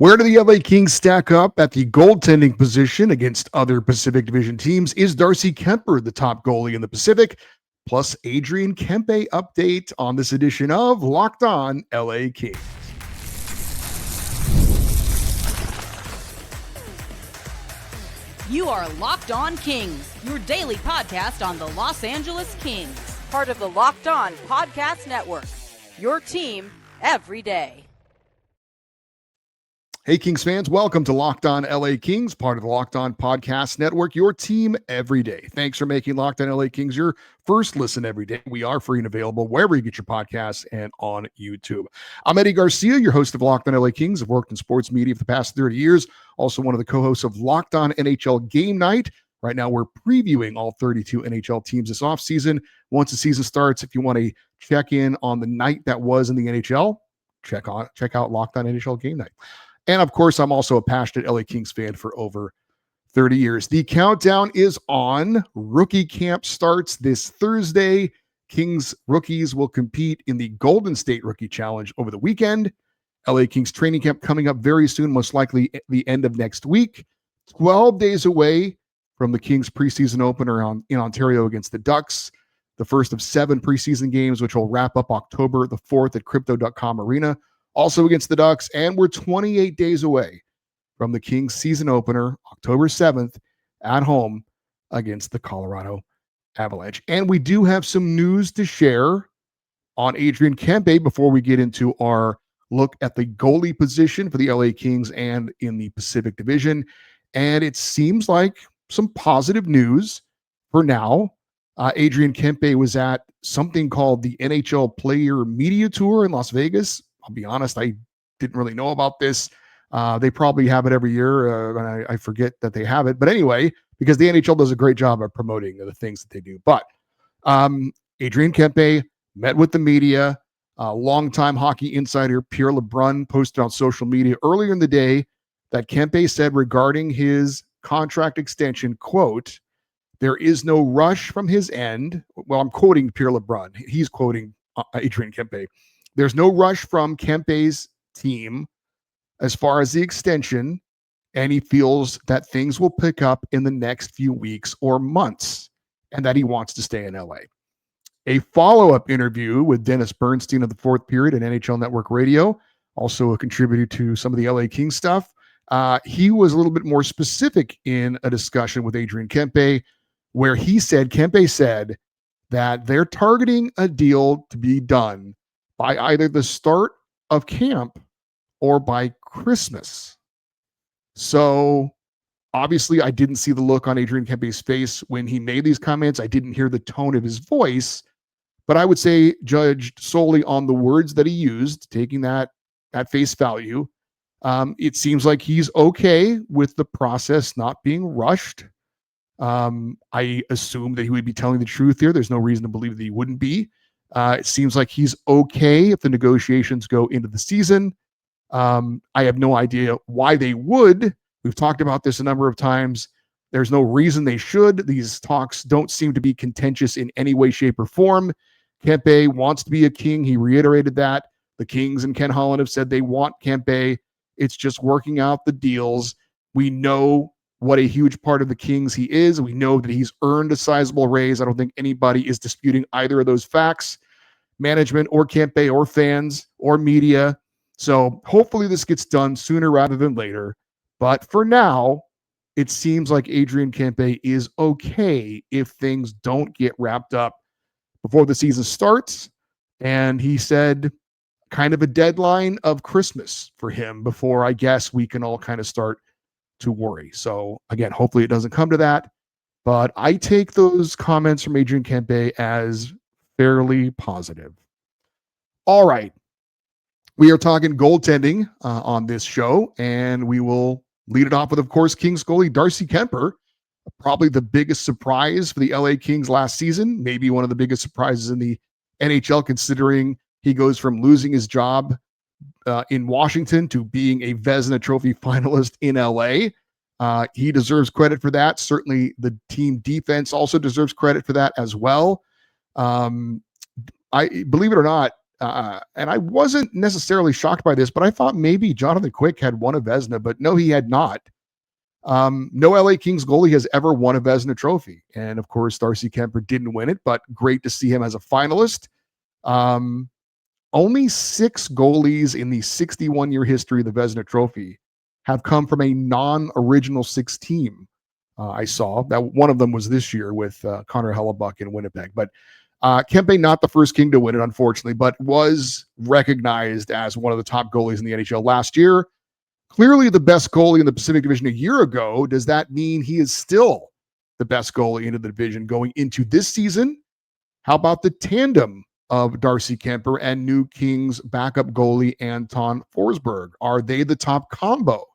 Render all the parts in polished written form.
Where do the LA Kings stack up at the goaltending position against other Pacific Division teams? Is Darcy Kuemper the top goalie in the Pacific? Plus, Adrian Kempe update on this edition of Locked On LA Kings. You are Locked On Kings, your daily podcast on the Los Angeles Kings, part of the Locked On Podcast Network, your team every day. Hey, Kings fans, welcome to Locked On LA Kings, part of the Locked On Podcast Network, your team every day. Thanks for making Locked On LA Kings your first listen every day. We are free and available wherever you get your podcasts and on YouTube. I'm Eddie Garcia, your host of Locked On LA Kings. I've worked in sports media for the past 30 years, also one of the co-hosts of Locked On NHL Game Night. Right now, we're previewing all 32 NHL teams this offseason. Once the season starts, if you want to check in on the night that was in the NHL, check out Locked On NHL Game Night. And of course, I'm also a passionate LA Kings fan for over 30 years. The countdown is on. Rookie camp starts this Thursday. Kings rookies will compete in the Golden State Rookie Challenge over the weekend. LA Kings training camp coming up very soon, most likely at the end of next week. 12 days away from the Kings preseason opener in Ontario against the Ducks. The first of 7 preseason games, which will wrap up October the 4th at Crypto.com Arena. Also against the Ducks, and we're 28 days away from the Kings season opener, October 7th, at home against the Colorado Avalanche. And we do have some news to share on Adrien Kempe before we get into our look at the goalie position for the LA Kings and in the Pacific Division. And it seems like some positive news for now. Adrien Kempe was at something called the NHL Player Media Tour in Las Vegas. I'll be honest, I didn't really know about this. They probably have it every year, and I forget that they have it. But anyway, because the NHL does a great job of promoting the things that they do. But Adrien Kempe met with the media. Longtime hockey insider Pierre LeBrun posted on social media earlier in the day that Kempe said regarding his contract extension, quote, "There is no rush from his end." Well, I'm quoting Pierre LeBrun. He's quoting Adrien Kempe. "There's no rush from Kempe's team as far as the extension, and he feels that things will pick up in the next few weeks or months, and that he wants to stay in LA." A follow-up interview with Dennis Bernstein of the Fourth Period and NHL Network Radio, also a contributor to some of the LA Kings stuff. He was a little bit more specific in a discussion with Adrien Kempe, where Kempe said that they're targeting a deal to be done by either the start of camp or by Christmas. So obviously I didn't see the look on Adrien Kempe's face when he made these comments. I didn't hear the tone of his voice, but I would say judged solely on the words that he used, taking that at face value, it seems like he's okay with the process not being rushed. I assume that he would be telling the truth here. There's no reason to believe that he wouldn't be. It seems like he's okay if the negotiations go into the season. I have no idea why they would. We've talked about this a number of times. There's no reason they should. These talks don't seem to be contentious in any way, shape, or form. Kempe wants to be a King. He reiterated that. The Kings and Ken Holland have said they want Kempe. It's just working out the deals. We know what a huge part of the Kings he is. We know that he's earned a sizable raise. I don't think anybody is disputing either of those facts, management or Kempe or fans or media. So hopefully this gets done sooner rather than later. But for now, it seems like Adrien Kempe is okay if things don't get wrapped up before the season starts. And he said kind of a deadline of Christmas for him before I guess we can all kind of start to worry. So again, hopefully it doesn't come to that, but I take those comments from Adrien Kempe as fairly positive. All right. We are talking goaltending on this show, and we will lead it off with, of course, Kings goalie Darcy Kuemper, probably the biggest surprise for the LA Kings last season, maybe one of the biggest surprises in the NHL, considering he goes from losing his job in Washington to being a Vezina Trophy finalist in LA. He deserves credit for that. Certainly the team defense also deserves credit for that as well. I believe it or not, and I wasn't necessarily shocked by this, but I thought maybe Jonathan Quick had won a Vezina, but no, he had not. No LA Kings goalie has ever won a Vezina trophy. And of course, Darcy Kuemper didn't win it, but great to see him as a finalist. Only 6 goalies in the 61-year history of the Vezina trophy have come from a non-original 6 team. I saw that one of them was this year with Connor Hellebuck in Winnipeg. But Kempe, not the first King to win it, unfortunately, but was recognized as one of the top goalies in the NHL last year. Clearly the best goalie in the Pacific Division a year ago. Does that mean he is still the best goalie in the division going into this season? How about the tandem of Darcy Kuemper and new Kings backup goalie Anton Forsberg? Are they the top combo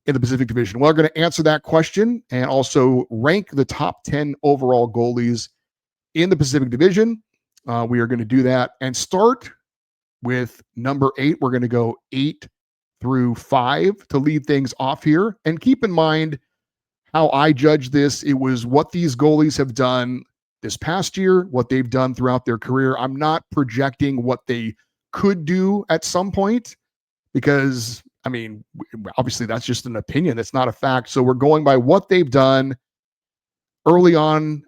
in the Pacific Division? Well, we're going to answer that question and also rank the top 10 overall goalies in the Pacific Division. We are going to do that and start with number 8. We're going to go 8 through 5 to lead things off here. And keep in mind how I judge this. It was what these goalies have done this past year, what they've done throughout their career. I'm not projecting what they could do at some point because, I mean, obviously that's just an opinion. That's not a fact. So we're going by what they've done early on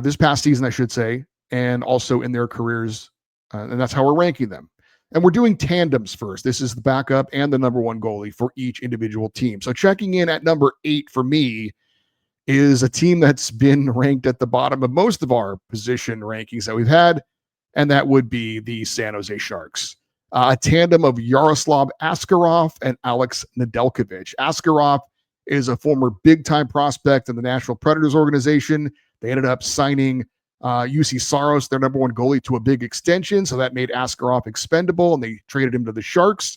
this past season, I should say, and also in their careers. And that's how we're ranking them. And we're doing tandems first. This is the backup and the number 1 goalie for each individual team. So checking in at number 8 for me is a team that's been ranked at the bottom of most of our position rankings that we've had, and that would be the San Jose Sharks. A tandem of Yaroslav Askarov and Alex Nedeljkovic. Askarov is a former big-time prospect in the Nashville Predators organization. They ended up signing UC Saros, their number 1 goalie, to a big extension, so that made Askarov expendable, and they traded him to the Sharks.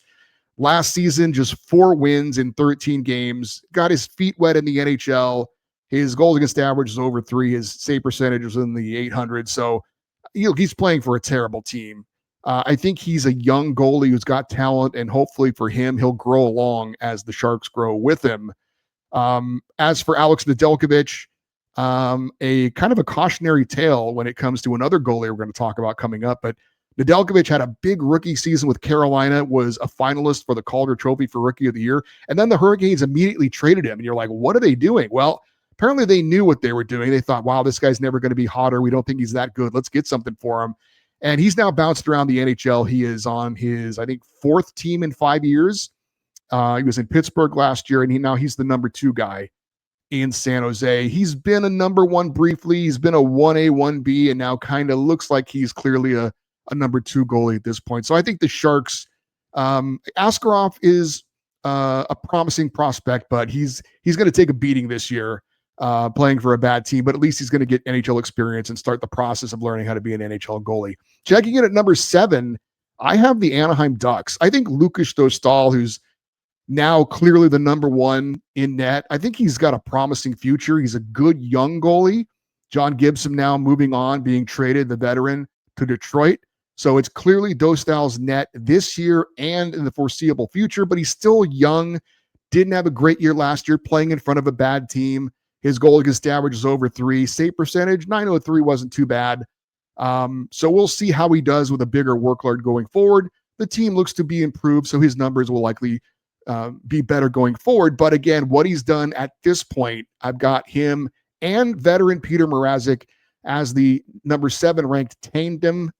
Last season, just 4 wins in 13 games, got his feet wet in the NHL. His goals against average is over 3. His save percentage was in the 800. So he's playing for a terrible team. I think he's a young goalie who's got talent, and hopefully for him, he'll grow along as the Sharks grow with him. As for Alex Nedeljkovic, a kind of a cautionary tale when it comes to another goalie we're going to talk about coming up. But Nedeljkovic had a big rookie season with Carolina, was a finalist for the Calder Trophy for Rookie of the Year. And then the Hurricanes immediately traded him. And you're like, what are they doing? Well, apparently they knew what they were doing. They thought, wow, this guy's never going to be hotter. We don't think he's that good. Let's get something for him. And he's now bounced around the NHL. He is on his, I think, 4th team in 5 years. He was in Pittsburgh last year, and he's the number 2 guy in San Jose. He's been a number 1 briefly. He's been a 1A, 1B, and now kind of looks like he's clearly a number 2 goalie at this point. So I think the Sharks, Askarov is a promising prospect, but he's going to take a beating this year playing for a bad team, but at least he's going to get NHL experience and start the process of learning how to be an NHL goalie. Checking in at number 7, I have the Anaheim Ducks. I think Lukas Dostal, who's now clearly the number 1 in net, I think he's got a promising future. He's a good young goalie. John Gibson now moving on, being traded, the veteran, to Detroit. So it's clearly Dostal's net this year and in the foreseeable future, but he's still young. Didn't have a great year last year playing in front of a bad team. His goal against average is over 3. Save percentage, 903 wasn't too bad. So we'll see how he does with a bigger workload going forward. The team looks to be improved, so his numbers will likely be better going forward. But again, what he's done at this point, I've got him and veteran Peter Mrazek as the number 7 ranked tandem,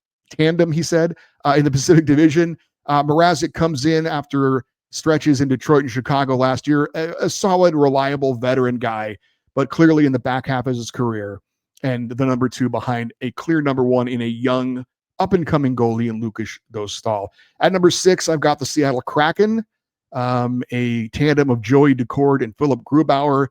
he said, in the Pacific Division. Mrazek comes in after stretches in Detroit and Chicago last year, a solid, reliable veteran guy, but clearly in the back half of his career, and the number 2 behind a clear number 1 in a young, up-and-coming goalie in Lukas Dostal. At number 6, I've got the Seattle Kraken, a tandem of Joey Decord and Philip Grubauer.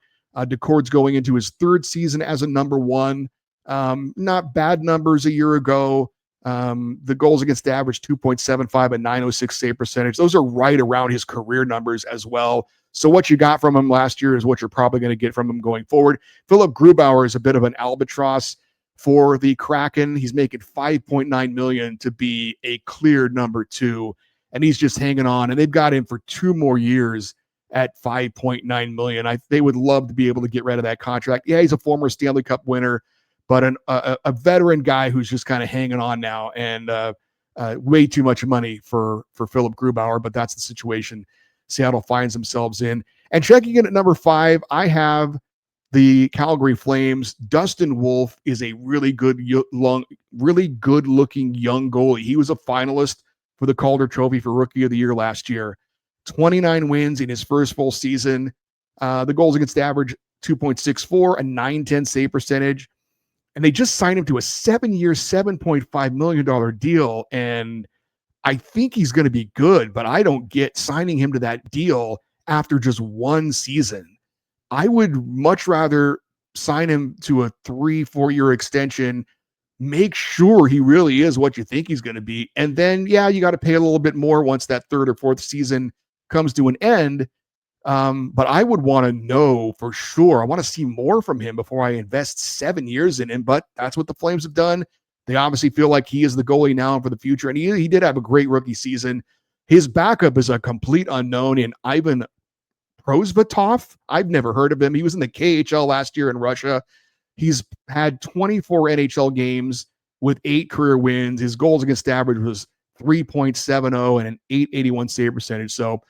Decord's going into his 3rd season as a number 1. Not bad numbers a year ago. The goals against average 2.75 and 906 save percentage. Those are right around his career numbers as well. So what you got from him last year is what you're probably going to get from him going forward. Philip Grubauer is a bit of an albatross for the Kraken. He's making $5.9 million to be a clear number 2, and he's just hanging on. And they've got him for 2 more years at $5.9 million. They would love to be able to get rid of that contract. Yeah, he's a former Stanley Cup winner, but a veteran guy who's just kind of hanging on now. And way too much money for Philip Grubauer, but that's the situation Seattle finds themselves in. And checking in at number 5, I have the Calgary Flames. Dustin Wolf is a really good looking young goalie. He was a finalist for the Calder Trophy for Rookie of the Year last year. 29 wins in his first full season. The goals against average 2.64, a .910 save percentage. And they just signed him to a 7-year, $7.5 million deal. And I think he's going to be good, but I don't get signing him to that deal after just one season. I would much rather sign him to a 3-4 year extension, make sure he really is what you think he's going to be. And then, yeah, you got to pay a little bit more once that 3rd or 4th season comes to an end. But I would want to know for sure. I want to see more from him before I invest 7 years in him. But that's what the Flames have done. They obviously feel like he is the goalie now for the future. And he did have a great rookie season. His backup is a complete unknown in Ivan Prosvetov. I've never heard of him. He was in the KHL last year in Russia. He's had 24 NHL games with 8 career wins. His goals against average was 3.70 and an .881 save percentage. So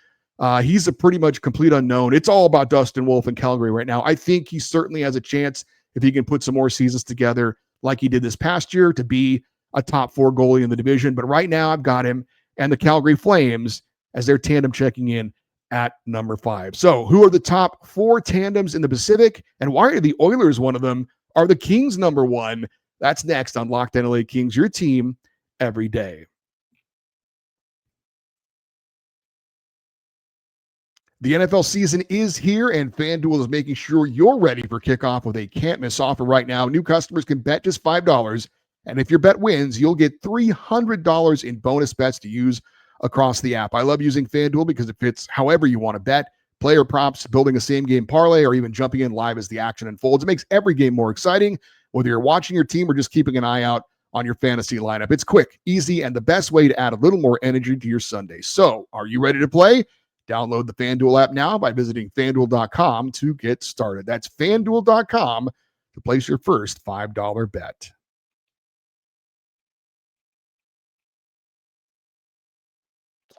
he's a pretty much complete unknown. It's all about Dustin Wolf in Calgary right now. I think he certainly has a chance, if he can put some more seasons together like he did this past year, to be a top 4 goalie in the division. But right now I've got him and the Calgary Flames as their tandem checking in at number 5. So who are the top 4 tandems in the Pacific, and why are the Oilers one of them? Are the Kings number 1? That's next on Locked On LA Kings, your team every day. The NFL season is here, and FanDuel is making sure you're ready for kickoff with a can't-miss offer right now. New customers can bet just $5, and if your bet wins, you'll get $300 in bonus bets to use across the app. I love using FanDuel because it fits however you want to bet. Player props, building a same-game parlay, or even jumping in live as the action unfolds. It makes every game more exciting, whether you're watching your team or just keeping an eye out on your fantasy lineup. It's quick, easy, and the best way to add a little more energy to your Sunday. So, are you ready to play? Download the FanDuel app now by visiting FanDuel.com to get started. That's FanDuel.com to place your first $5 bet.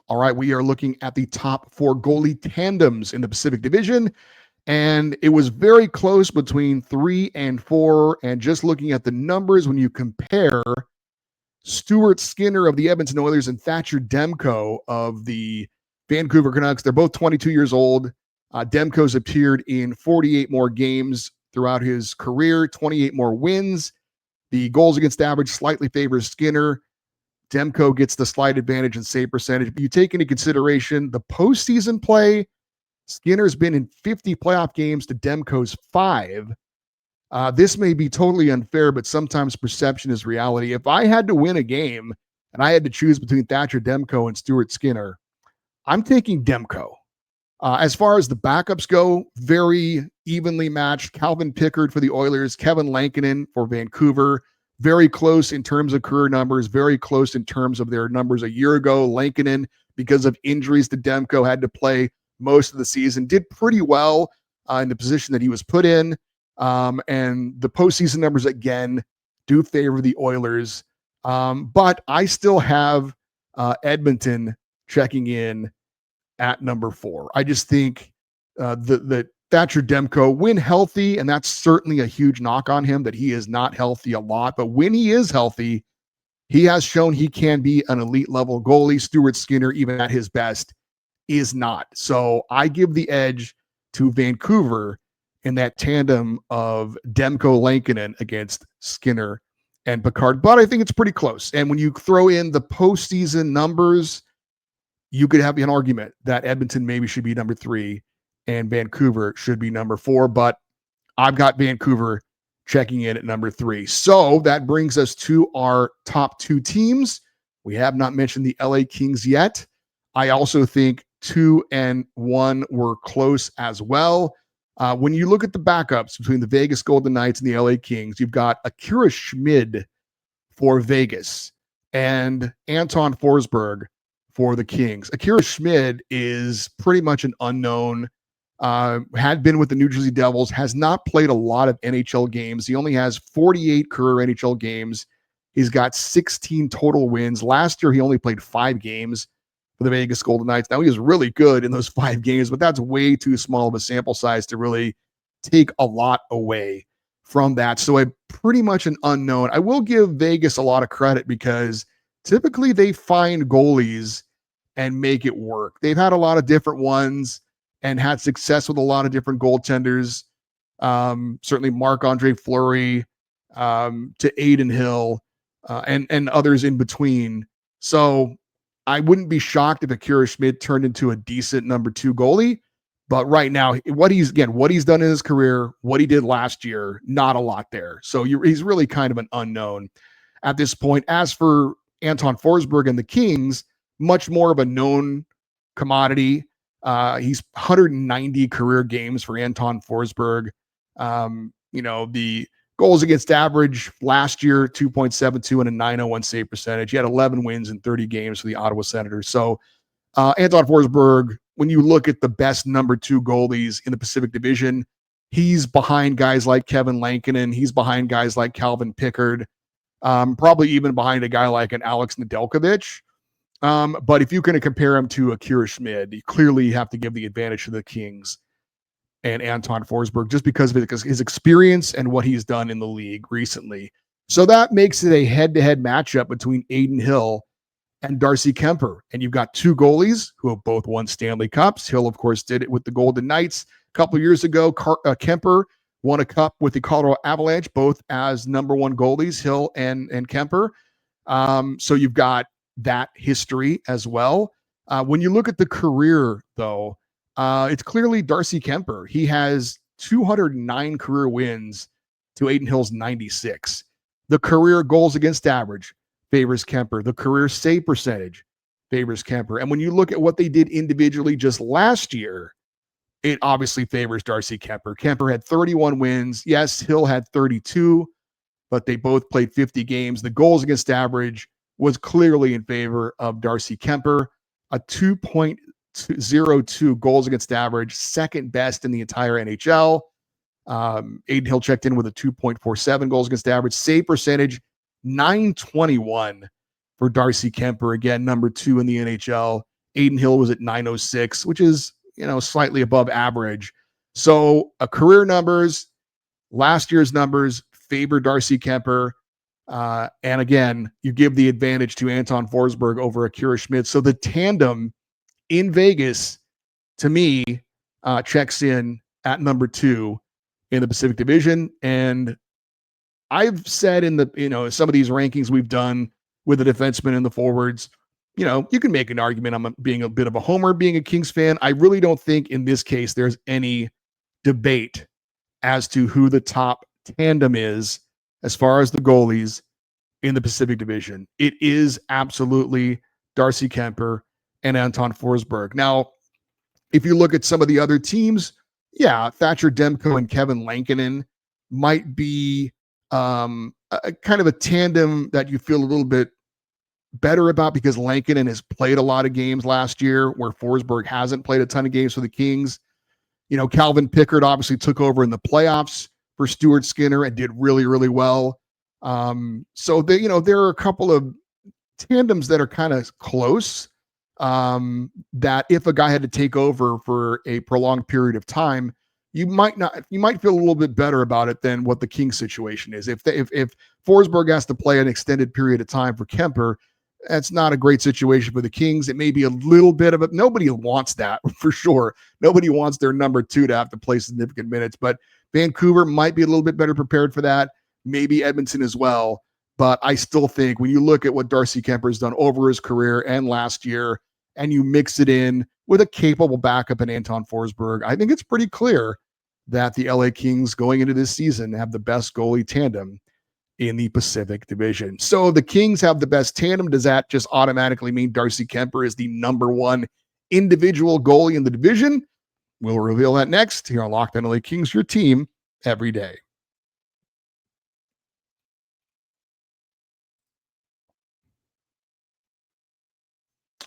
All right, we are looking at the top 4 goalie tandems in the Pacific Division, and it was very close between 3 and 4. And just looking at the numbers, when you compare Stuart Skinner of the Edmonton Oilers and Thatcher Demko of the Vancouver Canucks, they're both 22 years old. Demko's appeared in 48 more games throughout his career, 28 more wins. The goals against average slightly favors Skinner. Demko gets the slight advantage in save percentage. But you take into consideration the postseason play, Skinner's been in 50 playoff games to Demko's 5. This may be totally unfair, but sometimes perception is reality. If I had to win a game and I had to choose between Thatcher Demko and Stuart Skinner, I'm taking Demko. As far as the backups go, very evenly matched. Calvin Pickard for the Oilers, Kevin Lankinen for Vancouver. Very close in terms of career numbers, very close in terms of their numbers a year ago. Lankinen, because of injuries to Demko, had to play most of the season, did pretty well in the position that he was put in. And the postseason numbers, again, do favor the Oilers. But I still have Edmonton checking in at number 4. I just think the Thatcher Demko, when healthy, and that's certainly a huge knock on him that he is not healthy a lot, but when he is healthy, he has shown he can be an elite level goalie. Stuart Skinner, even at his best, is not. So I give the edge to Vancouver in that tandem of Demko Lankinen against Skinner and Pickard, but I think it's pretty close. And when you throw in the postseason numbers, you could have an argument that Edmonton maybe should be number 3 and Vancouver should be number 4, but I've got Vancouver checking in at number 3. So that brings us to our top 2 teams. We have not mentioned the LA Kings yet. I also think 2 and 1 were close as well. When you look at the backups between the Vegas Golden Knights and the LA Kings, you've got Akira Schmid for Vegas and Anton Forsberg for the Kings. Akira Schmid is pretty much an unknown, had been with the New Jersey Devils, has not played a lot of NHL games. He only has 48 career NHL games. He's got 16 total wins. Last year, he only played 5 games for the Vegas Golden Knights. Now, he was really good in those 5 games, but that's way too small of a sample size to really take a lot away from that. So, pretty much an unknown. I will give Vegas a lot of credit because typically they find goalies and make it work. They've had a lot of different ones and had success with a lot of different goaltenders. Certainly Marc-Andre Fleury, to Adin Hill, and others in between. So I wouldn't be shocked if Akira Schmid turned into a decent number 2 goalie. But right now, what he's done in his career, what he did last year, not a lot there. So he's really kind of an unknown at this point. As for Anton Forsberg and the Kings, much more of a known commodity. He's 190 career games for Anton Forsberg. The goals against average last year, 2.72 and a 901 save percentage. He had 11 wins in 30 games for the Ottawa Senators. So Anton Forsberg, when you look at the best number 2 goalies in the Pacific Division, he's behind guys like Kevin Lankinen. He's behind guys like Calvin Pickard, probably even behind a guy like an Alex Nedeljkovic. But if you're going to compare him to Akira Schmid, you clearly have to give the advantage to the Kings and Anton Forsberg just because of his experience and what he's done in the league recently. So that makes it a head-to-head matchup between Adin Hill and Darcy Kuemper. And you've got 2 goalies who have both won Stanley Cups. Hill, of course, did it with the Golden Knights a couple of years ago. Kuemper won a cup with the Colorado Avalanche, both as number 1 goalies, Hill and Kuemper. So you've got that history as well. When you look at the career, though, it's clearly Darcy Kuemper. He has 209 career wins to Adin Hill's 96. The career goals against average favors Kuemper. The career save percentage favors Kuemper. And when you look at what they did individually just last year, it obviously favors Darcy Kuemper. Kuemper had 31 wins. Yes, Hill had 32, but they both played 50 games. The goals against average was clearly in favor of Darcy Kuemper, a 2.02 goals against average, second best in the entire NHL. Adin Hill checked in with a 2.47 goals against average, save percentage 921 for Darcy Kuemper, again number 2 in the NHL. Adin Hill was at 906, which is slightly above average. So career numbers, last year's numbers favor Darcy Kuemper. And again, you give the advantage to Anton Forsberg over Akira Schmid. So the tandem in Vegas, to me, checks in at number 2 in the Pacific Division. And I've said in the, some of these rankings we've done with the defensemen and the forwards, you can make an argument. I'm being a bit of a homer, being a Kings fan. I really don't think in this case there's any debate as to who the top tandem is as far as the goalies in the Pacific Division. It is absolutely Darcy Kuemper and Anton Forsberg. Now, if you look at some of the other teams, Thatcher Demko and Kevin Lankinen might be a kind of a tandem that you feel a little bit better about because Lankinen has played a lot of games last year where Forsberg hasn't played a ton of games for the Kings. Calvin Pickard obviously took over in the playoffs for Stuart Skinner and did really, really well. So there are a couple of tandems that are kind of close, that if a guy had to take over for a prolonged period of time, you might feel a little bit better about it than what the Kings situation is. If Forsberg has to play an extended period of time for Kuemper, that's not a great situation for the Kings. It may be a little bit of it. Nobody wants that for sure. Nobody wants their number 2 to have to play significant minutes, but Vancouver might be a little bit better prepared for that. Maybe Edmonton as well. But I still think when you look at what Darcy Kuemper has done over his career and last year, and you mix it in with a capable backup in Anton Forsberg, I think it's pretty clear that the LA Kings going into this season have the best goalie tandem in the Pacific Division. So the Kings have the best tandem. Does that just automatically mean Darcy Kuemper is the number 1 individual goalie in the division? We'll reveal that next here on Locked On LA Kings, your team every day.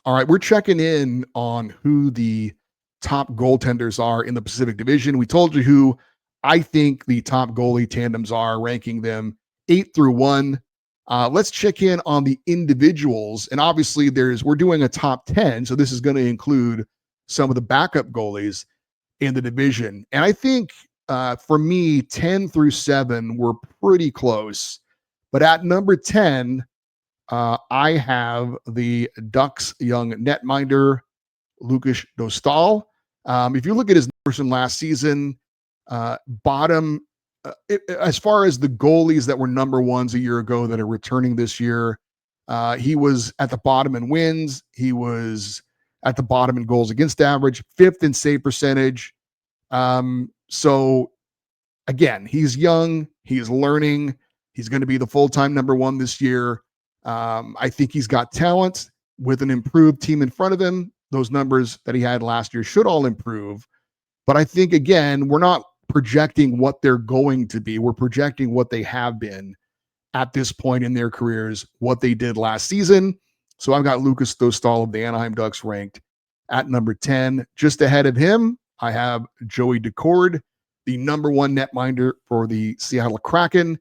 All right, we're checking in on who the top goaltenders are in the Pacific Division. We told you who I think the top goalie tandems are, ranking them 8 through 1. Let's check in on the individuals. And obviously we're doing a top 10. So this is going to include some of the backup goalies in the division. And I think for me, 10 through 7 were pretty close. But at number 10, I have the Ducks young netminder, Lukas Dostal. If you look at his numbers from last season, bottom, as far as the goalies that were number ones a year ago that are returning this year, he was at the bottom in wins. He was at the bottom in goals against average, 5th in save percentage. So again, he's young, he's learning, he's going to be the full-time number one this year. I think he's got talent with an improved team in front of him. Those numbers that he had last year should all improve. But I think, again, we're not projecting what they're going to be. We're projecting what they have been at this point in their careers, what they did last season. So I've got Lukas Dostal of the Anaheim Ducks ranked at number 10. Just ahead of him, I have Joey Daccord, the number one netminder for the Seattle Kraken.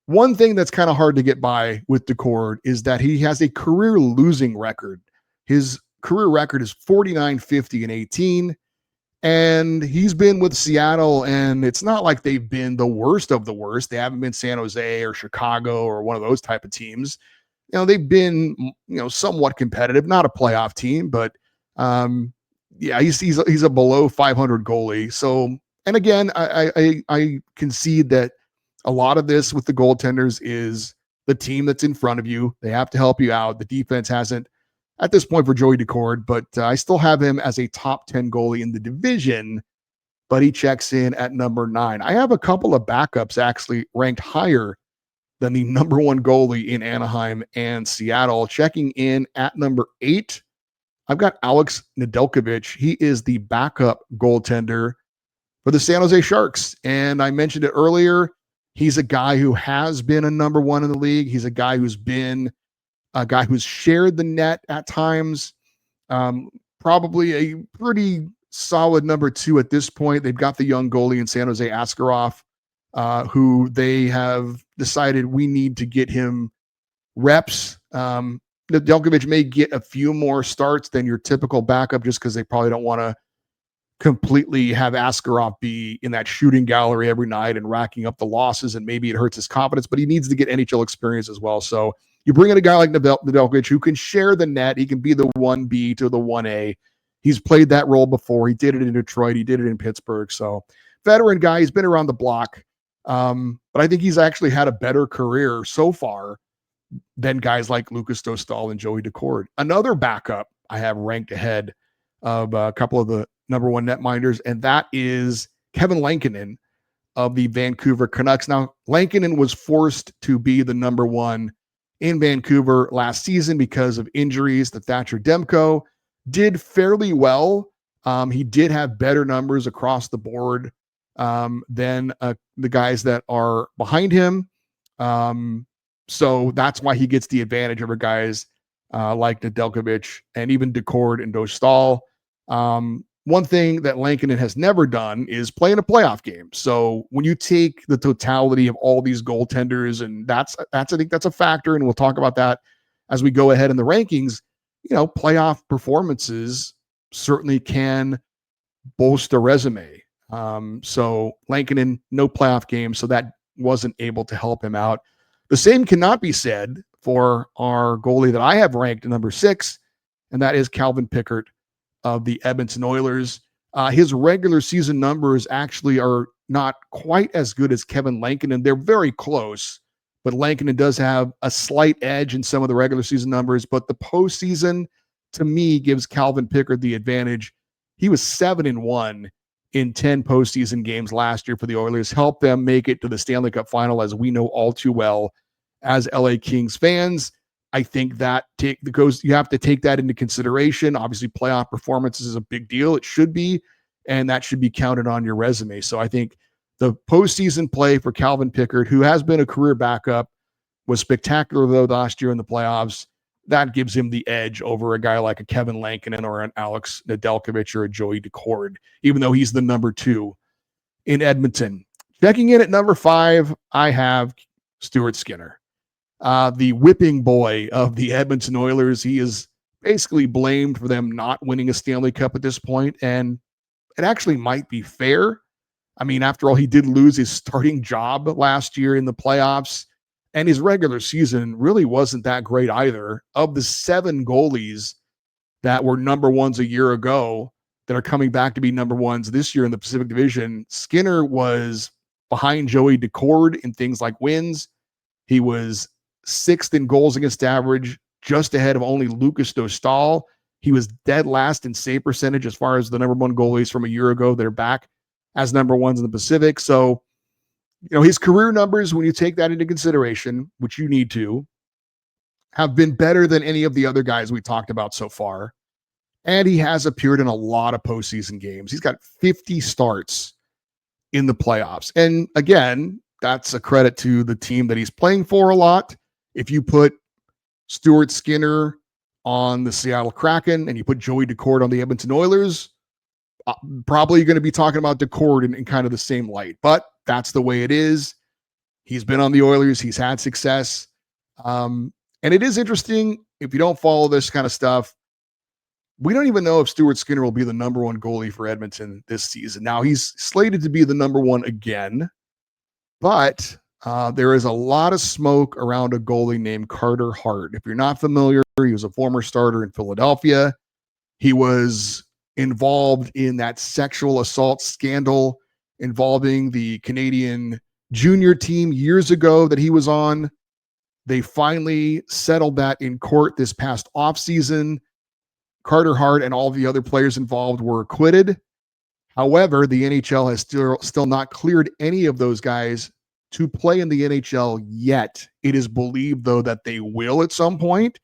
One thing that's kind of hard to get by with Daccord is that he has a career losing record. His career record is 49-50-18, and he's been with Seattle, and it's not like they've been the worst of the worst. They haven't been San Jose or Chicago or one of those type of teams. They've been, somewhat competitive, not a playoff team, but he's a below 500 goalie. So, and again, I concede that a lot of this with the goaltenders is the team that's in front of you. They have to help you out. The defense hasn't at this point for Joey Daccord, but I still have him as a top 10 goalie in the division, but he checks in at number 9. I have a couple of backups actually ranked higher than the number one goalie in Anaheim and Seattle. Checking in at number 8, I've got Alex Nedeljkovic. He is the backup goaltender for the San Jose Sharks. And I mentioned it earlier. He's a guy who has been a number one in the league. He's a guy who's been a guy who's shared the net at times. Probably a pretty solid number 2 at this point. They've got the young goalie in San Jose Askarov, who they have decided we need to get him reps. Nedeljkovic may get a few more starts than your typical backup just because they probably don't want to completely have Askarov be in that shooting gallery every night and racking up the losses, and maybe it hurts his confidence, but he needs to get NHL experience as well. So you bring in a guy like Nedeljkovic who can share the net. He can be the 1B to the 1A. He's played that role before. He did it in Detroit. He did it in Pittsburgh. So veteran guy. He's been around the block. But I think he's actually had a better career so far than guys like Lukas Dostal and Joey Daccord. Another backup I have ranked ahead of a couple of the number one netminders, and that is Kevin Lankinen of the Vancouver Canucks. Now, Lankinen was forced to be the number one in Vancouver last season because of injuries. The Thatcher Demko did fairly well. He did have better numbers across the board than the guys that are behind him. So that's why he gets the advantage over guys like Nedeljkovic and even Daccord and Dostal. One thing that Lankinen has never done is play in a playoff game. So when you take the totality of all these goaltenders, and that's I think that's a factor, and we'll talk about that as we go ahead in the rankings. Playoff performances certainly can boast a resume. So Lankinen, no playoff game, so that wasn't able to help him out. The same cannot be said for our goalie that I have ranked number 6, and that is Calvin Pickard of the Edmonton Oilers. His regular season numbers actually are not quite as good as Kevin Lankinen. They're very close, but Lankinen does have a slight edge in some of the regular season numbers. But the postseason, to me, gives Calvin Pickard the advantage. He was 7-1 in 10 postseason games last year for the Oilers, helped them make it to the Stanley Cup final, as we know all too well as LA Kings fans. I think that you have to take that into consideration. Obviously, playoff performances is a big deal. It should be, and that should be counted on your resume. So I think the postseason play for Calvin Pickard, who has been a career backup, was spectacular, though, last year in the playoffs. That gives him the edge over a guy like a Kevin Lankinen or an Alex Nedeljkovic or a Joey Daccord, even though he's the number 2 in Edmonton. Checking in at number 5, I have Stuart Skinner. the whipping boy of the Edmonton Oilers. He is basically blamed for them not winning a Stanley Cup at this point, and it actually might be fair. I mean, after all, he did lose his starting job last year in the playoffs, and his regular season really wasn't that great either. Of the 7 goalies that were number ones a year ago that are coming back to be number ones this year in the Pacific Division, Skinner was behind Joey Decord in things like wins. He was 6th in goals against average, just ahead of only Lucas Dostal. He was dead last in save percentage as far as the number one goalies from a year ago that are back as number ones in the Pacific. So, his career numbers, when you take that into consideration, which you need to, have been better than any of the other guys we talked about so far. And he has appeared in a lot of postseason games. He's got 50 starts in the playoffs. And again, that's a credit to the team that he's playing for a lot. If you put Stuart Skinner on the Seattle Kraken and you put Joey Decord on the Edmonton Oilers, probably going to be talking about Decord in kind of the same light. But that's the way it is. He's been on the Oilers. He's had success. And it is interesting, if you don't follow this kind of stuff, we don't even know if Stuart Skinner will be the number one goalie for Edmonton this season. Now, he's slated to be the number one again, but there is a lot of smoke around a goalie named Carter Hart. If you're not familiar, he was a former starter in Philadelphia. He was involved in that sexual assault scandal involving the Canadian junior team years ago that he was on. They finally settled that in court this past offseason. Carter Hart and all the other players involved were acquitted. However, the NHL has still not cleared any of those guys to play in the NHL yet. It is believed, though, that they will at some point.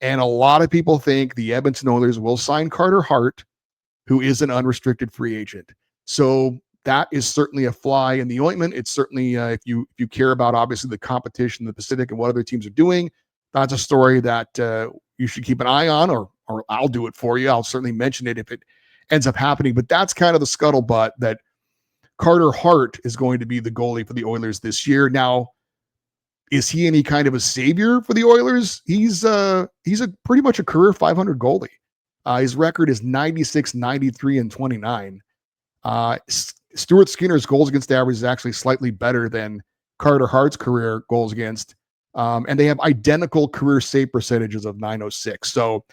And a lot of people think the Edmonton Oilers will sign Carter Hart, who is an unrestricted free agent. So that is certainly a fly in the ointment. It's certainly, if you care about, obviously, the competition in the Pacific and what other teams are doing, that's a story that you should keep an eye on, or I'll do it for you. I'll certainly mention it if it ends up happening. But that's kind of the scuttlebutt, that Carter Hart is going to be the goalie for the Oilers this year. Now, is he any kind of a savior for the Oilers? He's a pretty much a career 500 goalie. His record is 96, 93, and 29. Stuart Skinner's goals against average is actually slightly better than Carter Hart's career goals against. And they have identical career save percentages of 906. So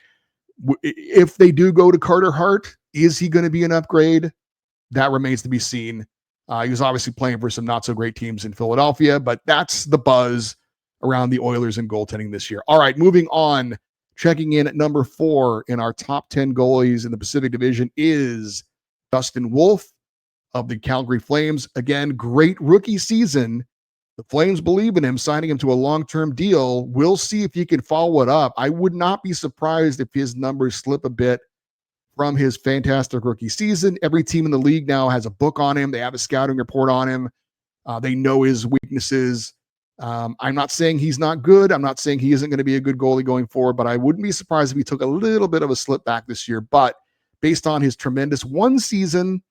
if they do go to Carter Hart, is he going to be an upgrade? That remains to be seen. He was obviously playing for some not so great teams in Philadelphia, but that's the buzz around the Oilers and goaltending this year. All right, moving on. Checking in at number 4 in our top 10 goalies in the Pacific Division is Dustin Wolf of the Calgary Flames. Again, great rookie season. The Flames believe in him, signing him to a long-term deal. We'll see if he can follow it up. I would not be surprised if his numbers slip a bit from his fantastic rookie season. Every team in the league now has a book on him. They have a scouting report on him. They know his weaknesses. I'm not saying he's not good. I'm not saying he isn't going to be a good goalie going forward, but I wouldn't be surprised if he took a little bit of a slip back this year. But based on his tremendous one season,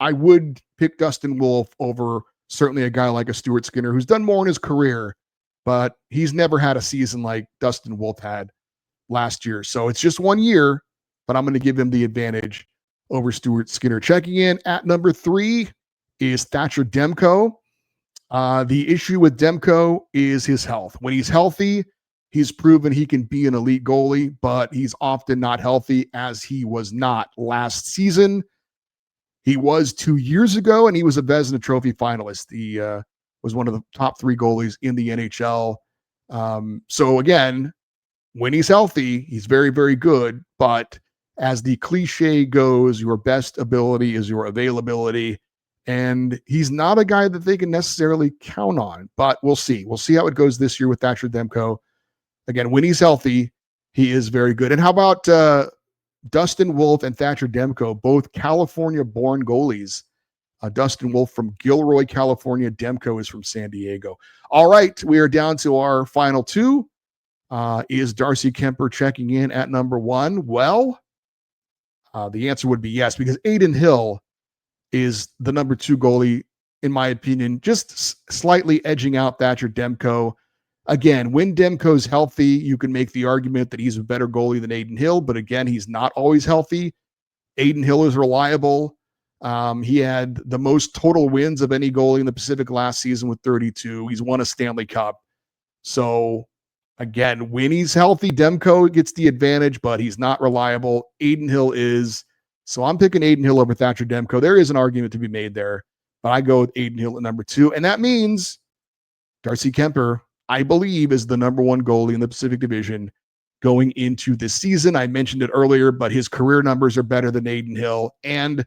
I would pick Dustin Wolf over certainly a guy like a Stuart Skinner, who's done more in his career, but he's never had a season like Dustin Wolf had last year. So it's just 1 year, but I'm going to give him the advantage over Stuart Skinner. Checking in at number 3 is Thatcher Demko. The issue with Demko is his health. When he's healthy, he's proven he can be an elite goalie, but he's often not healthy, as he was not last season. He was 2 years ago, and he was a Vezina Trophy finalist. He was one of the top 3 goalies in the NHL. So again, when he's healthy, he's very, very good. But as the cliche goes, your best ability is your availability. And he's not a guy that they can necessarily count on. But we'll see. We'll see how it goes this year with Thatcher Demko. Again, when he's healthy, he is very good. And how about Dustin Wolf and Thatcher Demko, both California-born goalies? Dustin Wolf from Gilroy, California. Demko is from San Diego. All right, we are down to our final 2. Is Darcy Kuemper checking in at number 1? Well, the answer would be yes, because Adin Hill is the number 2 goalie, in my opinion, just slightly edging out Thatcher Demko. Again, when Demko's healthy, you can make the argument that he's a better goalie than Adin Hill, but again, he's not always healthy. Adin Hill is reliable. He had the most total wins of any goalie in the Pacific last season with 32. He's won a Stanley Cup. So again, when he's healthy, Demko gets the advantage, but he's not reliable. Adin Hill is. So I'm picking Adin Hill over Thatcher Demko. There is an argument to be made there, but I go with Adin Hill at number 2. And that means Darcy Kuemper, I believe, is the number 1 goalie in the Pacific Division going into this season. I mentioned it earlier, but his career numbers are better than Adin Hill and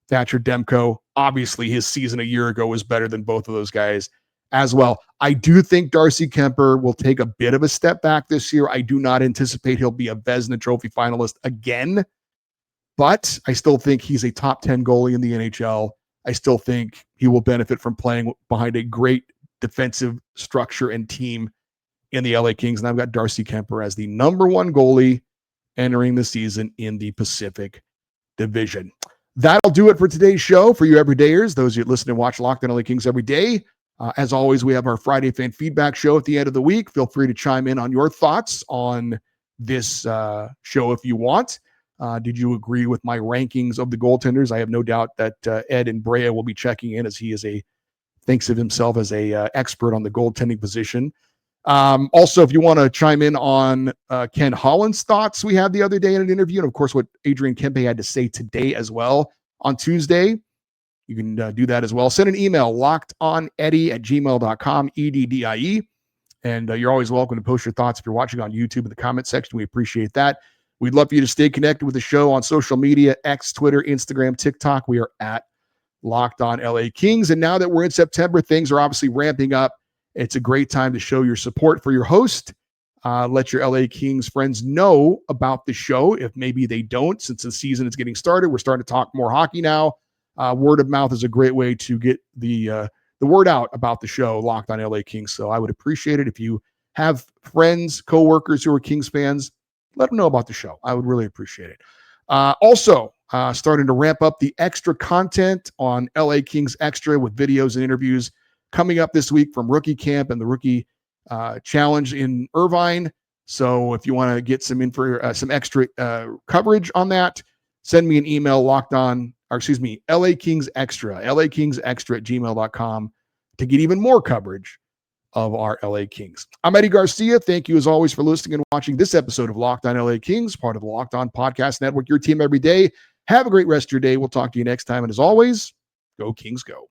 Thatcher Demko. Obviously, his season a year ago was better than both of those guys as well. I do think Darcy Kuemper will take a bit of a step back this year. I do not anticipate he'll be a Vezina Trophy finalist again, but I still think he's a top 10 goalie in the NHL. I still think he will benefit from playing behind a great defensive structure and team in the LA Kings. And I've got Darcy Kuemper as the number 1 goalie entering the season in the Pacific Division. That'll do it for today's show for you everydayers, those who listen and watch Locked On LA Kings every day. As always, we have our Friday fan feedback show at the end of the week. Feel free to chime in on your thoughts on this show if you want. Did you agree with my rankings of the goaltenders? I have no doubt that Ed and Brea will be checking in, as he is thinks of himself as a expert on the goaltending position. Also, if you want to chime in on Ken Holland's thoughts we had the other day in an interview, and of course what Adrian Kempe had to say today as well on Tuesday, you can do that as well. Send an email, lockedoneddie@gmail.com, EDDIE. And you're always welcome to post your thoughts if you're watching on YouTube in the comment section. We appreciate that. We'd love for you to stay connected with the show on social media, X, Twitter, Instagram, TikTok. We are at Locked On LA Kings. And now that we're in September, things are obviously ramping up. It's a great time to show your support for your host. Let your LA Kings friends know about the show if maybe they don't, since the season is getting started. We're starting to talk more hockey now. Word of mouth is a great way to get the word out about the show, Locked On LA Kings. So I would appreciate it if you have friends, coworkers who are Kings fans, let them know about the show. I would really appreciate it. Also, starting to ramp up the extra content on LA Kings Extra with videos and interviews coming up this week from rookie camp and the rookie challenge in Irvine. So if you want to get some extra coverage on that, send me an email, LA Kings Extra @gmail.com to get even more coverage of our LA Kings. I'm Eddie Garcia. Thank you as always for listening and watching this episode of Locked On LA Kings, part of the Locked On Podcast Network, your team every day. Have a great rest of your day. We'll talk to you next time. And as always, go Kings go.